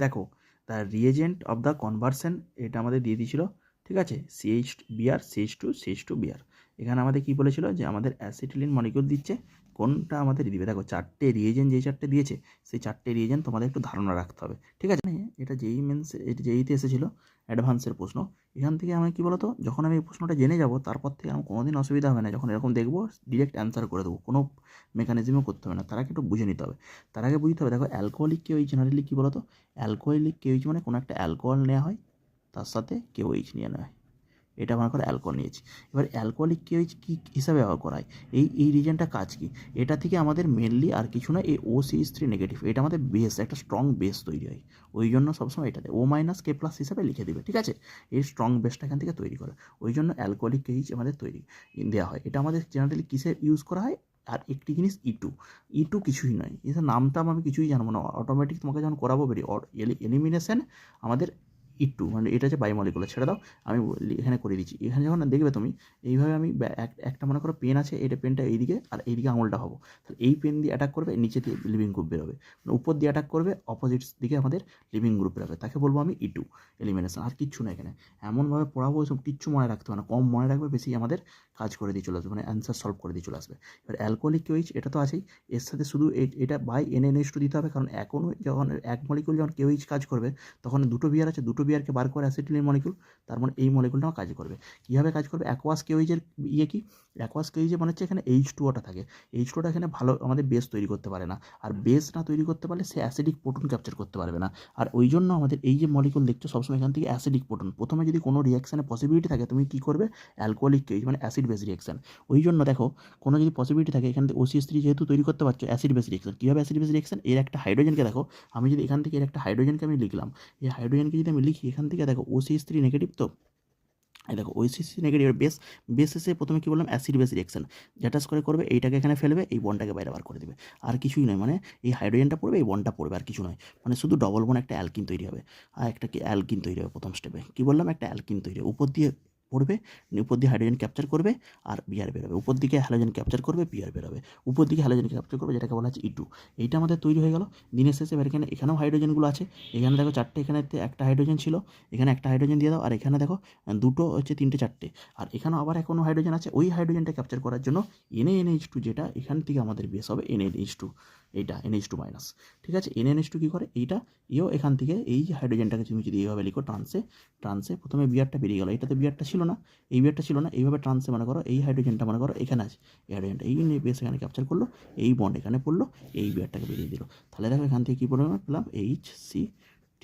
দেখো the reagent of the conversion এটা আমাদের দিয়ে দিয়েছিল, ঠিক আছে, CH BR CH two BR. এখানে আমাদের কি বলেছিল যে আমাদের অ্যাসিটিলিন মলিকিউল দিচ্ছে, কোনটা আমাদের দিবে। দেখো চারটে রিয়েজেন্ট যেই চারটে দিয়েছে সেই চারটে রিয়েজেন্ট তোমাদের একটু ধারণা রাখতে হবে, ঠিক আছে। এটা যেই মেন্স এটা যেইতে এসেছিলো অ্যাডভান্সের প্রশ্ন। এখান থেকে আমি কী বলতো, যখন আমি এই প্রশ্নটা জেনে যাব তারপর থেকে আমার কোনোদিন অসুবিধা হবে না, যখন এরকম দেখবো ডিরেক্ট অ্যান্সার করে দেবো, কোনো মেকানিজমও করতে হবে না, তার আগে একটু বুঝে নিতে হবে। তার আগে বুঝতে হবে, দেখো অ্যালকোহলিক কেওইচ জেনারেলি কী বলতো, অ্যালকোহলিক কেওইচ মানে কোনো একটা অ্যালকোহল নেওয়া হয় তার সাথে কেওইচ নিয়ে নেওয়া হয়, এটা মনে করো অ্যালকোহল নিয়েছি। এবার অ্যালকোহলিক কেওইচ কী হিসাবে ব্যবহার করা হয়, এই রিজেনটা কাজ কী, এটা থেকে আমাদের মেনলি আর কিছু না, এই OCH3 নেগেটিভ, এটা আমাদের বেস, একটা স্ট্রং বেস তৈরি হয়। ওই জন্য সবসময় এটাতে O-K+ হিসাবে লিখে দেবে, ঠিক আছে। এই স্ট্রং বেসটা এখান থেকে তৈরি করে, ওই জন্য অ্যালকোহলিক কেওইচ আমাদের তৈরি দেওয়া হয়। এটা আমাদের জেনারেলি কিসে ইউজ করা হয়। আর একটি জিনিস E2 কিছুই নয়, এটা নামটা আমি কিছুই জানবো না, অটোমেটিক তোমাকে যখন করাবো এলিমিনেশন আমাদের E2 মানে এটা হচ্ছে বায়োমলিকুলার, ছেড়ে দাও, আমি এখানে করে দিচ্ছি। এখানে যখন দেখবে তুমি এইভাবে আমি একটা মনে করো পেন আছে, এটা পেনটা এইদিকে আর এইদিকে আঙুলটা হবো, তাহলে এই পেন দিয়ে অ্যাটাক করবে, নিচে দিয়ে লিভিং গ্রুপ বেরোবে, মানে উপর দিয়ে অ্যাটাক করবে, অপোজিট দিকে আমাদের লিভিং গ্রুপ বেরোবে, তাকে বলবো আমি E2 এলিমিনেশন। আর কিচ্ছু না এখানে, এমনভাবে পড়াবো এসব কিচ্ছু মনে রাখতে হবে না, কম মনে রাখবে, বেশি আমাদের কাজ করে দিয়ে চলে আসবে, মানে অ্যান্সার সলভ করে দিয়ে চলে আসবে। এবার অ্যালকোহলিক কেওইচ এটা তো আছেই, এর সাথে শুধু এটা বাই NaNH2 দিতে হবে, কারণ এখনও যখন এক মলিকুল যখন কেওইচ কাজ করবে তখন দুটো বিয়ার আছে, দুটো বিয়ারকে বার করে অ্যাসিটিলিন মলিকুল, তার মানে এই মলিকুলটাও কাজ করবে। কীভাবে কাজ করবে, অ্যাকোয়াস কেওইচের কি, অ্যাকোয়াস কেওইচে মানে হচ্ছে এখানে H2O থাকে, H2Oটা এখানে ভালো আমাদের বেস তৈরি করতে পারে না, আর বেস না তৈরি করতে পারলে সে অ্যাসিডিক প্রোটন ক্যাপচার করতে পারবে না। আর ওই জন্য আমাদের এই যে মলিকুল দেখছো সবসময় এখান থেকে অ্যাসিডিক প্রোটন, প্রথমে যদি কোনো রিয়াকশানের পসিবিলিটি থাকে তুমি কী করবে, অ্যালকোহলিক কেওইচ মানে অ্যাসিড বেস রিয়াকশান। ওই জন্য দেখো কোনো যদি পসিবিলিটি থাকে এখান থেকে OCH3 যেহেতু তৈরি করতে পারছো অ্যাসিড বেস রিয়াকশন। কীভাবে অ্যাসিড বেস রিয়াকশন, এর একটা হাইড্রোজেনকে দেখো, আমি যদি এখান থেকে এর একটা হাইড্রোজেনকে আমি লিখলাম, এই হাইড্রোজেনকে যদি আমি লিখি এখান থেকে দেখো OCH3 নেগেটিভ, তো এই দেখো OCH3 নেগেটিভ বেস এসে প্রথমে কী বললাম অ্যাসিড বেস রিয়াকশন, যেটা করে করবে এইটাকে এখানে ফেলবে, এই বনটাকে বাইরে বার করে দেবে, আর কিছুই নয়, মানে এই হাইড্রোজেনটা পড়বে, এই বনটা পড়বে, আর কিছু নয়, মানে শুধু ডবল বন একটা অ্যালকিন তৈরি হবে, আর একটা কি অ্যালকিন তৈরি হবে প্রথম স্টেপে, কী বললাম একটা অ্যালকিন তৈরি হবে, উপর দিয়ে পড়বে, উপর দিয়ে হাইড্রোজেন ক্যাপচার করবে আর বিআর বেরোবে, উপর দিকে হ্যালোজেন ক্যাপচার করবে বিআর বেরোবে, উপর দিকে হ্যালোজেন ক্যাপচার করবে, যেটাকে বলা হচ্ছে E2। এইটা আমাদের তৈরি হয়ে গেল দিনের শেষে। এবার এখানেও হাইড্রোজেনগুলো আছে, এখানে দেখো চারটে, এখানে একটা হাইড্রোজেন ছিল, এখানে একটা হাইড্রোজেন দিয়ে দাও, আর এখানে দেখো দুটো হচ্ছে তিনটে চারটে, আর এখানেও আবার এখনও হাইড্রোজেন আছে, ওই হাইড্রোজেনটা ক্যাপচার করার জন্য NaNH2 যেটা এখান থেকে আমাদের বেস হবে NaNH2, এইটা NH2-, ঠিক আছে। NaNH2 কী করে, এইটা এখান থেকে এই যে হাইড্রোজেনটাকে তুমি যদি এইভাবে লিখো ট্রান্সে প্রথমে বিআরটা বেরিয়ে গেলো, এটাতে বিআরটা ছিল না, এই বিআরটা ছিল না, এইভাবে ট্রান্সে মনে করো এই হাইড্রোজেনটা মনে করো এখানে আছে, এই হাইড্রোজেনটা এই বেস এখানে ক্যাপচার করলো, এই বন্ড এখানে পড়লো, এই বিআরটাকে বেরিয়ে দিল, তাহলে দেখো এখান থেকে কী পরিমাণ পেলাম HC